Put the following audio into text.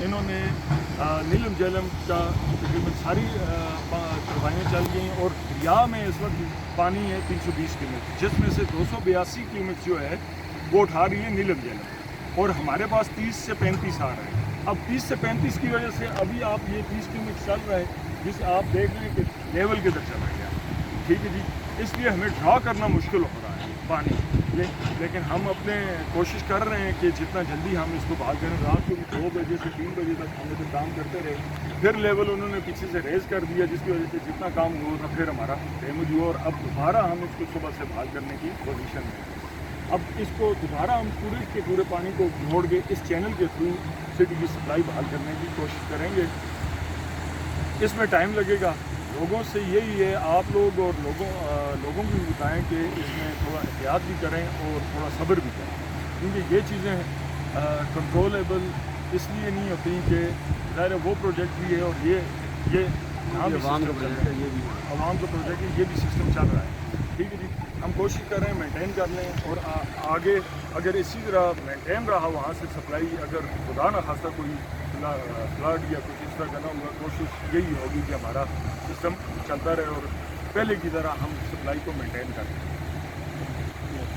انہوں نے نیلم جیلم کا تقریباً ساری کروائیں چل گئیں اور دریا میں اس وقت پانی ہے 320 کیومکس، جس میں سے 282 کیومکس جو ہے وہ اٹھا رہی ہے نیلم جیلم، اور ہمارے پاس 30 سے 35 آ رہے ہیں۔ اب 30 سے 35 کی وجہ سے ابھی آپ یہ 30 کیومکس چل رہا ہے، جس آپ دیکھ رہے ہیں کہ لیول کدھر چلا گیا، ٹھیک ہے جی۔ اس لیے ہمیں ڈرا کرنا مشکل ہو رہا ہے پانی، لیکن ہم اپنے کوشش کر رہے ہیں کہ جتنا جلدی ہم اس کو بحال کریں۔ رات کو 2 بجے سے 3 بجے تک ہم ادھر کام کرتے رہے، پھر لیول انہوں نے پیچھے سے ریز کر دیا، جس کی وجہ سے جتنا کام ہوا تھا پھر ہمارا ڈیمیج ہوا، اور اب دوبارہ ہم اس کو صبح سے بحال کرنے کی پوزیشن میں ہیں۔ اب اس کو دوبارہ ہم پورے کے پورے پانی کو موڑ کے اس چینل کے تھرو سٹی کی سپلائی بحال کرنے کی کوشش کریں گے۔ اس میں ٹائم لگے گا۔ لوگوں سے یہی ہے، آپ لوگ اور لوگوں کو بھی بتائیں کہ اس میں تھوڑا احتیاط بھی کریں اور تھوڑا صبر بھی کریں، کیونکہ یہ چیزیں کنٹرولیبل اس لیے نہیں ہوتی کہ ظاہر ہے وہ پروجیکٹ بھی ہے اور یہ عوام کا پروجیکٹ ہے، یہ بھی عوام کا پروجیکٹ ہے، یہ بھی سسٹم چل رہا ہے، ٹھیک ہے جی۔ ہم کوشش کر رہے ہیں مینٹین کر لیں، اور آگے اگر اسی طرح مینٹین رہا وہاں سے سپلائی، اگر خدا نہ خواستہ کوئی فلڈ یا کچھ اس طرح کا نہ ہوگا، کوشش یہی ہوگی کہ ہمارا سسٹم چلتا رہے اور پہلے کی طرح ہم سپلائی کو مینٹین کریں۔